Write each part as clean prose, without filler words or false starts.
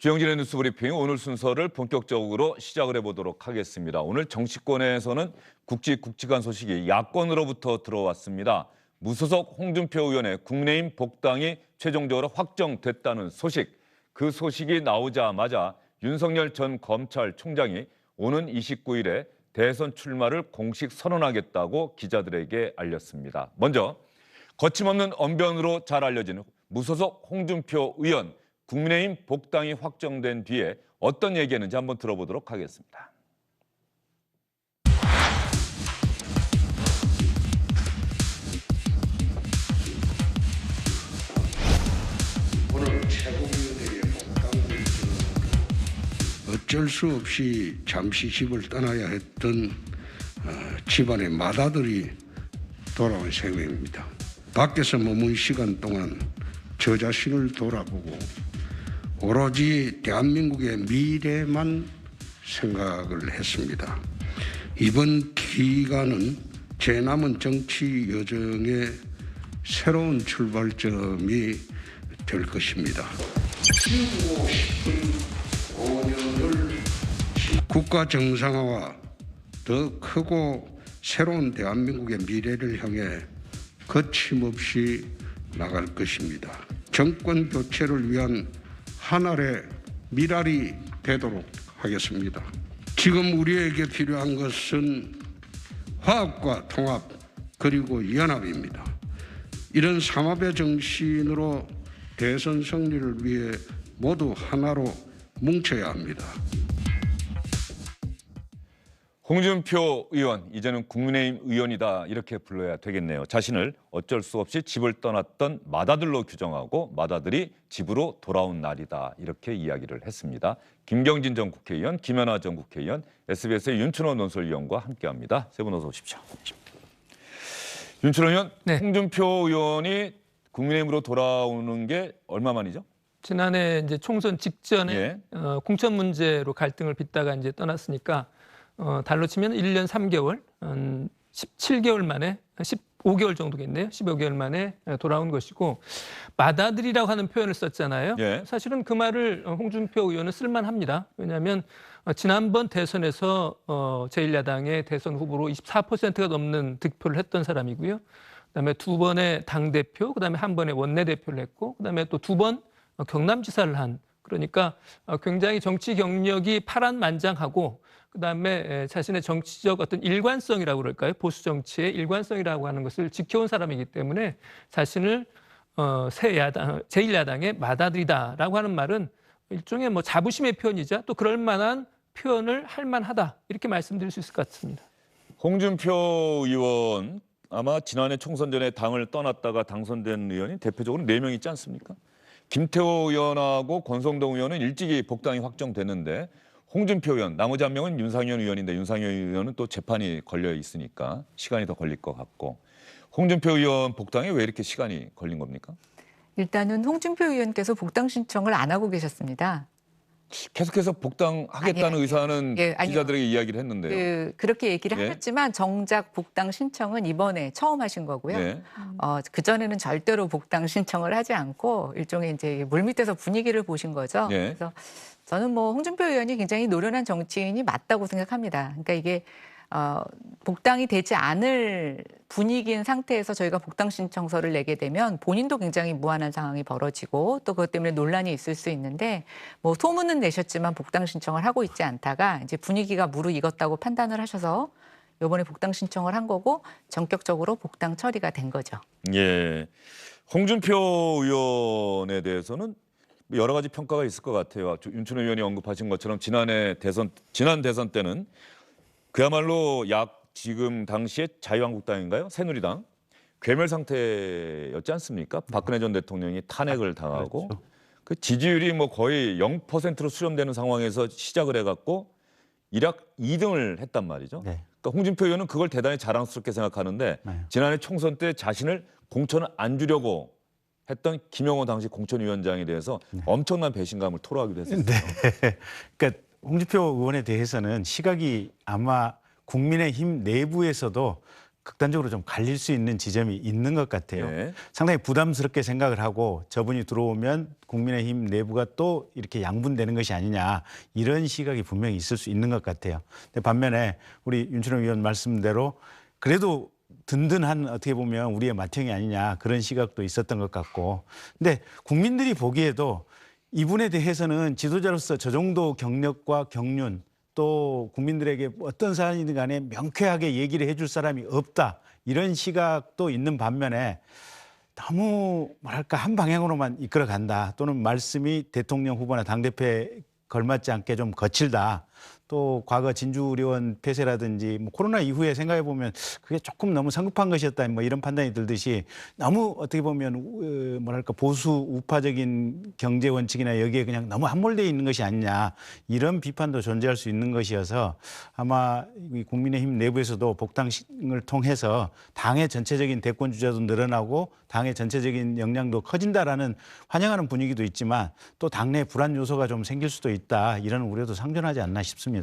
주영진의 뉴스 브리핑 오늘 순서를 본격적으로 시작을 해보도록 하겠습니다. 오늘 정치권에서는 굵직굵직한 소식이 야권으로부터 들어왔습니다. 무소속 홍준표 의원의 국민의힘 복당이 최종적으로 확정됐다는 소식. 그 소식이 나오자마자 윤석열 전 검찰총장이 오는 29일에 대선 출마를 공식 선언하겠다고 기자들에게 알렸습니다. 먼저 거침없는 언변으로 잘 알려진 무소속 홍준표 의원. 국민의힘 복당이 확정된 뒤에 어떤 얘기했는지 한번 들어보도록 하겠습니다. 오늘 최고위원회의 복당을 어쩔 수 없이 잠시 집을 떠나야 했던 집안의 맏아들이 돌아온 셈입니다. 밖에서 머문 시간 동안 저 자신을 돌아보고 오로지 대한민국의 미래만 생각을 했습니다. 이번 기간은 제 남은 정치 여정의 새로운 출발점이 될 것입니다. 지우고 싶은 5년을 국가 정상화와 더 크고 새로운 대한민국의 미래를 향해 거침없이 나갈 것입니다. 정권 교체를 위한 하늘의 미랄이 되도록 하겠습니다. 지금 우리에게 필요한 것은 화합과 통합 그리고 연합입니다. 이런 삼합의 정신으로 대선 승리를 위해 모두 하나로 뭉쳐야 합니다. 홍준표 의원, 이제는 국민의힘 의원이다 이렇게 불러야 되겠네요. 자신을 어쩔 수 없이 집을 떠났던 맏아들로 규정하고 맏아들이 집으로 돌아온 날이다 이렇게 이야기를 했습니다. 김경진 전 국회의원, 김연아 전 국회의원, SBS의 윤춘호 논설위원과 함께합니다. 세 분 어서 오십시오. 윤춘호 의원, 네. 홍준표 의원이 국민의힘으로 돌아오는 게 얼마 만이죠? 지난해 이제 총선 직전에 예. 공천 문제로 갈등을 빚다가 이제 떠났으니까 달로 치면 1년 3개월, 17개월 만에 15개월 정도겠네요. 15개월 만에 돌아온 것이고 맏아들이라고 하는 표현을 썼잖아요. 예. 사실은 그 말을 홍준표 의원은 쓸만합니다. 왜냐하면 지난번 대선에서 제1야당의 대선 후보로 24%가 넘는 득표를 했던 사람이고요. 그다음에 두 번의 당대표, 그다음에 한 번의 원내대표를 했고 그다음에 또 두 번 경남지사를 한 그러니까 굉장히 정치 경력이 파란만장하고 그다음에 자신의 정치적 어떤 일관성이라고 그럴까요? 보수 정치의 일관성이라고 하는 것을 지켜온 사람이기 때문에 자신을 새 야당, 제1야당의 맏아들이다라고 하는 말은 일종의 뭐 자부심의 표현이자 또 그럴 만한 표현을 할 만하다 이렇게 말씀드릴 수 있을 것 같습니다. 홍준표 의원 아마 지난해 총선 전에 당을 떠났다가 당선된 의원이 대표적으로 4명 있지 않습니까? 김태호 의원하고 권성동 의원은 일찍이 복당이 확정됐는데 홍준표 의원, 나머지 한 명은 윤상현 의원인데 윤상현 의원은 또 재판이 걸려 있으니까 시간이 더 걸릴 것 같고 홍준표 의원 복당에 왜 이렇게 시간이 걸린 겁니까? 일단은 홍준표 의원께서 복당 신청을 안 하고 계셨습니다. 계속해서 복당하겠다는 의사는 예, 아니요. 기자들에게 이야기를 했는데요. 그렇게 얘기를 예. 하셨지만 정작 복당 신청은 이번에 처음 하신 거고요. 예. 그전에는 절대로 복당 신청을 하지 않고 일종의 이제 물밑에서 분위기를 보신 거죠. 예. 그래서 저는 뭐 홍준표 의원이 굉장히 노련한 정치인이 맞다고 생각합니다. 그러니까 이게 복당이 되지 않을 분위기인 상태에서 저희가 복당 신청서를 내게 되면 본인도 굉장히 무한한 상황이 벌어지고 또 그것 때문에 논란이 있을 수 있는데 뭐 소문은 내셨지만 복당 신청을 하고 있지 않다가 이제 분위기가 무르익었다고 판단을 하셔서 이번에 복당 신청을 한 거고 전격적으로 복당 처리가 된 거죠. 예. 홍준표 의원에 대해서는 여러 가지 평가가 있을 것 같아요. 윤춘호 의원이 언급하신 것처럼 지난 대선 때는 그야말로 지금 당시에 자유한국당인가요? 새누리당 괴멸 상태였지 않습니까? 박근혜 전 대통령이 탄핵을 당하고 그렇죠. 그 지지율이 뭐 거의 0%로 수렴되는 상황에서 시작을 해갖고 일약 2등을 했단 말이죠. 네. 그러니까 홍준표 의원은 그걸 대단히 자랑스럽게 생각하는데 네. 지난해 총선 때 자신을 공천을 안 주려고 했던 김영호 당시 공천위원장에 대해서 엄청난 배신감을 토로하기도 했었어요. 네. 그러니까 홍준표 의원에 대해서는 시각이 아마 국민의힘 내부에서도 극단적으로 좀 갈릴 수 있는 지점이 있는 것 같아요. 예. 상당히 부담스럽게 생각을 하고 저분이 들어오면 국민의힘 내부가 또 이렇게 양분되는 것이 아니냐 이런 시각이 분명히 있을 수 있는 것 같아요. 근데 반면에 우리 윤춘호 의원 말씀대로 그래도 든든한 어떻게 보면 우리의 맏형이 아니냐 그런 시각도 있었던 것 같고 근데 국민들이 보기에도 이분에 대해서는 지도자로서 저 정도 경력과 경륜 또 국민들에게 어떤 사안이든 간에 명쾌하게 얘기를 해줄 사람이 없다 이런 시각도 있는 반면에 너무 뭐랄까 한 방향으로만 이끌어간다 또는 말씀이 대통령 후보나 당대표에 걸맞지 않게 좀 거칠다. 또 과거 진주의료원 폐쇄라든지 뭐 코로나 이후에 생각해 보면 그게 조금 너무 성급한 것이었다 뭐 이런 판단이 들듯이 너무 어떻게 보면 뭐랄까 보수 우파적인 경제 원칙이나 여기에 그냥 너무 함몰되어 있는 것이 아니냐 이런 비판도 존재할 수 있는 것이어서 아마 이 국민의힘 내부에서도 복당을 통해서 당의 전체적인 대권 주자도 늘어나고 당의 전체적인 역량도 커진다라는 환영하는 분위기도 있지만 또 당내 불안 요소가 좀 생길 수도 있다 이런 우려도 상존하지 않나 싶습니다.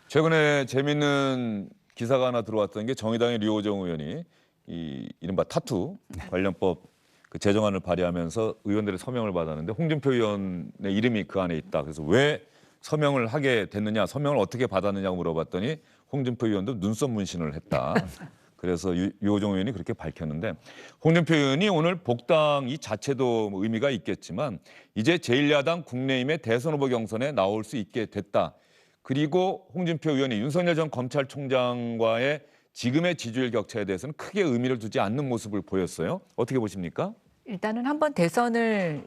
최근에 재밌는 기사가 하나 들어왔던 게 정의당의 류호정 의원이 이 이른바 타투 관련법 그 제정안을 발의하면서 의원들의 서명을 받았는데 홍준표 의원의 이름이 그 안에 있다. 그래서 왜 서명을 하게 됐느냐, 서명을 어떻게 받았느냐고 물어봤더니 홍준표 의원도 눈썹 문신을 했다. 그래서 류호정 의원이 그렇게 밝혔는데 홍준표 의원이 오늘 복당 이 자체도 뭐 의미가 있겠지만 이제 제1야당 국내임의 대선 후보 경선에 나올 수 있게 됐다. 그리고 홍준표 의원이 윤석열 전 검찰총장과의 지금의 지지율 격차에 대해서는 크게 의미를 두지 않는 모습을 보였어요. 어떻게 보십니까? 일단은 한번 대선을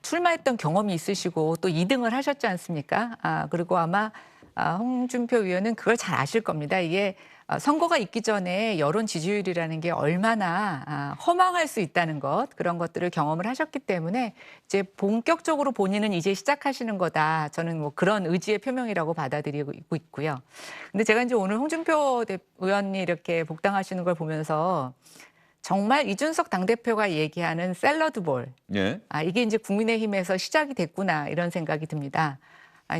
출마했던 경험이 있으시고 또 2등을 하셨지 않습니까? 그리고 아마 홍준표 의원은 그걸 잘 아실 겁니다. 이게 선거가 있기 전에 여론 지지율이라는 게 얼마나 허망할 수 있다는 것 그런 것들을 경험을 하셨기 때문에 이제 본격적으로 본인은 이제 시작하시는 거다. 저는 뭐 그런 의지의 표명이라고 받아들이고 있고요. 근데 제가 이제 오늘 홍준표 의원이 이렇게 복당하시는 걸 보면서 정말 이준석 당대표가 얘기하는 샐러드볼. 예. 이게 이제 국민의힘에서 시작이 됐구나 이런 생각이 듭니다.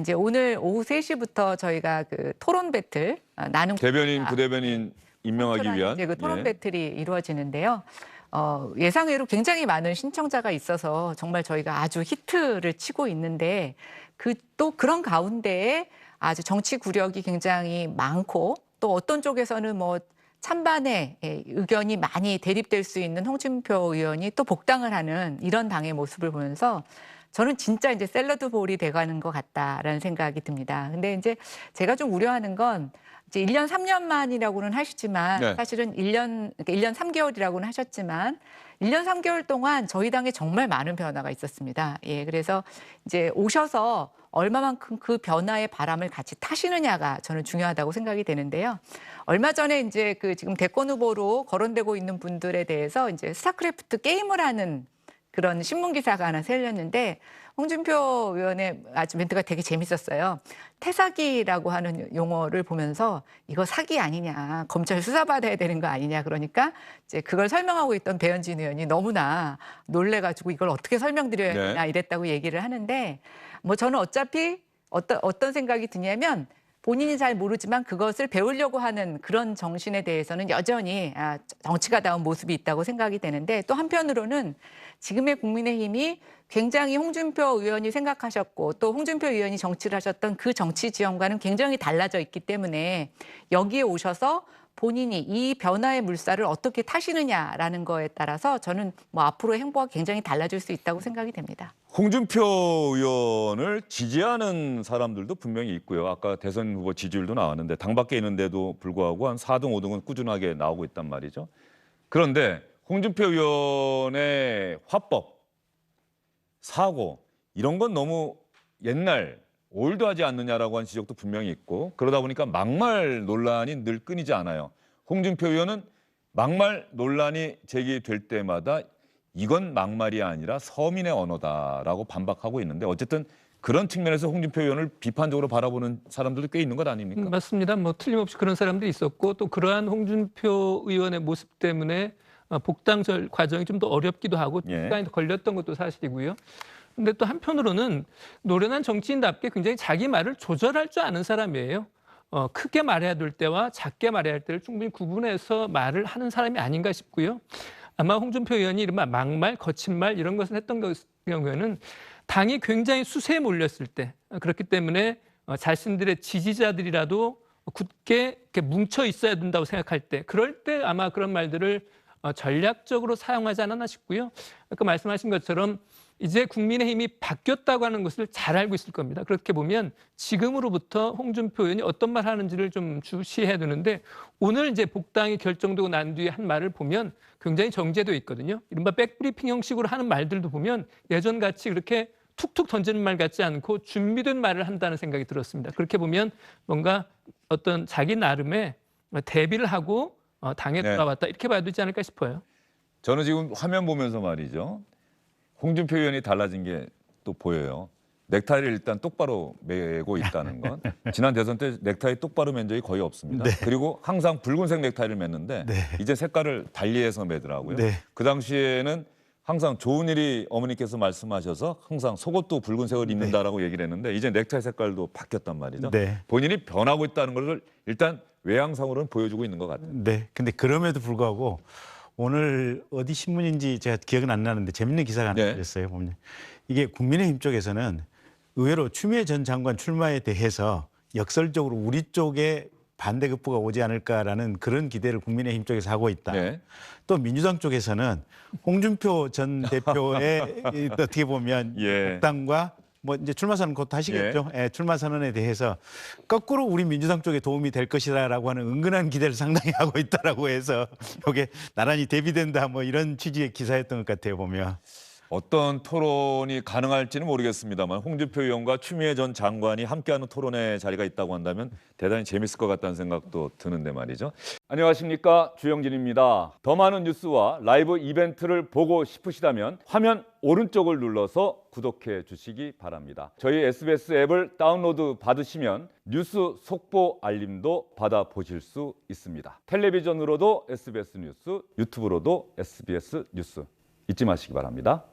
이제 오늘 오후 3시부터 저희가 그 토론 배틀 나눔 대변인, 부대변인 임명하기 위한 이제 그 토론 예. 배틀이 이루어지는데요. 예상외로 굉장히 많은 신청자가 있어서 정말 저희가 아주 히트를 치고 있는데 또 그런 가운데에 아주 정치 구력이 굉장히 많고 또 어떤 쪽에서는 뭐 찬반의 의견이 많이 대립될 수 있는 홍준표 의원이 또 복당을 하는 이런 당의 모습을 보면서 저는 진짜 이제 샐러드볼이 돼가는 것 같다라는 생각이 듭니다. 근데 이제 제가 좀 우려하는 건 이제 1년 3년 만이라고는 하시지만 네. 사실은 1년 3개월이라고는 하셨지만 1년 3개월 동안 저희 당에 정말 많은 변화가 있었습니다. 예, 그래서 이제 오셔서 얼마만큼 그 변화의 바람을 같이 타시느냐가 저는 중요하다고 생각이 되는데요. 얼마 전에 이제 그 지금 대권 후보로 거론되고 있는 분들에 대해서 이제 스타크래프트 게임을 하는 그런 신문 기사가 하나 실렸는데 홍준표 의원의 아주 멘트가 되게 재밌었어요. 태사기라고 하는 용어를 보면서 이거 사기 아니냐, 검찰 수사받아야 되는 거 아니냐 그러니까 이제 그걸 설명하고 있던 배현진 의원이 너무나 놀래가지고 이걸 어떻게 설명드려야 되나 이랬다고 얘기를 하는데 뭐 저는 어차피 어떤 생각이 드냐면 본인이 잘 모르지만 그것을 배우려고 하는 그런 정신에 대해서는 여전히 정치가다운 모습이 있다고 생각이 되는데 또 한편으로는 지금의 국민의힘이 굉장히 홍준표 의원이 생각하셨고 또 홍준표 의원이 정치를 하셨던 그 정치 지형과는 굉장히 달라져 있기 때문에 여기에 오셔서 본인이 이 변화의 물살을 어떻게 타시느냐라는 거에 따라서 저는 뭐 앞으로의 행보가 굉장히 달라질 수 있다고 생각이 됩니다. 홍준표 의원을 지지하는 사람들도 분명히 있고요. 아까 대선 후보 지지율도 나왔는데 당 밖에 있는데도 불구하고 한 4등, 5등은 꾸준하게 나오고 있단 말이죠. 그런데 홍준표 의원의 화법, 사고 이런 건 너무 옛날 올드하지 않느냐라고 하는 지적도 분명히 있고 그러다 보니까 막말 논란이 늘 끊이지 않아요. 홍준표 의원은 막말 논란이 제기될 때마다 이건 막말이 아니라 서민의 언어다라고 반박하고 있는데 어쨌든 그런 측면에서 홍준표 의원을 비판적으로 바라보는 사람들도 꽤 있는 것 아닙니까? 맞습니다. 뭐 틀림없이 그런 사람들이 있었고 또 그러한 홍준표 의원의 모습 때문에 복당 과정이 좀 더 어렵기도 하고 시간이 더 걸렸던 것도 사실이고요. 근데 또 한편으로는 노련한 정치인답게 굉장히 자기 말을 조절할 줄 아는 사람이에요. 크게 말해야 될 때와 작게 말해야 할 때를 충분히 구분해서 말을 하는 사람이 아닌가 싶고요. 아마 홍준표 의원이 이른바 막말, 거친 말 이런 것을 했던 경우에는 당이 굉장히 수세에 몰렸을 때 그렇기 때문에 자신들의 지지자들이라도 굳게 이렇게 뭉쳐 있어야 된다고 생각할 때 그럴 때 아마 그런 말들을 전략적으로 사용하지 않았나 싶고요. 아까 말씀하신 것처럼 이제 국민의힘이 바뀌었다고 하는 것을 잘 알고 있을 겁니다. 그렇게 보면 지금으로부터 홍준표 의원이 어떤 말 하는지를 좀 주시해야 되는데 오늘 이제 복당이 결정되고 난 뒤에 한 말을 보면 굉장히 정제되어 있거든요. 이른바 백브리핑 형식으로 하는 말들도 보면 예전같이 그렇게 툭툭 던지는 말 같지 않고 준비된 말을 한다는 생각이 들었습니다. 그렇게 보면 뭔가 어떤 자기 나름의 대비를 하고 당에 네. 돌아왔다 이렇게 봐야 되지 않을까 싶어요. 저는 지금 화면 보면서 말이죠. 홍준표 의원이 달라진 게 또 보여요. 넥타이를 일단 똑바로 매고 있다는 건. 지난 대선 때 넥타이 똑바로 맨 적이 거의 없습니다. 네. 그리고 항상 붉은색 넥타이를 맸는데 네. 이제 색깔을 달리해서 매더라고요. 네. 그 당시에는 항상 좋은 일이 어머니께서 말씀하셔서 항상 속옷도 붉은색을 입는다라고 얘기를 했는데 이제 넥타이 색깔도 바뀌었단 말이죠. 네. 본인이 변하고 있다는 것을 일단 외향상으로는 보여주고 있는 것 같아요. 네. 근데 그럼에도 불구하고 오늘 어디 신문인지 제가 기억은 안 나는데 재밌는 기사가 하나 네. 들렸어요. 보면 이게 국민의힘 쪽에서는 의외로 추미애 전 장관 출마에 대해서 역설적으로 우리 쪽에 반대급부가 오지 않을까라는 그런 기대를 국민의힘 쪽에서 하고 있다. 네. 또 민주당 쪽에서는 홍준표 전 대표의 어떻게 보면 예. 복당과 뭐 이제 출마 선언 곧 하시겠죠. 예, 출마 선언에 대해서 거꾸로 우리 민주당 쪽에 도움이 될 것이라고 하는 은근한 기대를 상당히 하고 있다라고 해서 이게 나란히 대비된다 뭐 이런 취지의 기사였던 것 같아요 보면. 어떤 토론이 가능할지는 모르겠습니다만 홍준표 의원과 추미애 전 장관이 함께하는 토론의 자리가 있다고 한다면 대단히 재밌을 것 같다는 생각도 드는데 말이죠. 안녕하십니까, 주영진입니다. 더 많은 뉴스와 라이브 이벤트를 보고 싶으시다면 화면 오른쪽을 눌러서 구독해 주시기 바랍니다. 저희 SBS 앱을 다운로드 받으시면 뉴스 속보 알림도 받아보실 수 있습니다. 텔레비전으로도 SBS 뉴스, 유튜브로도 SBS 뉴스 잊지 마시기 바랍니다.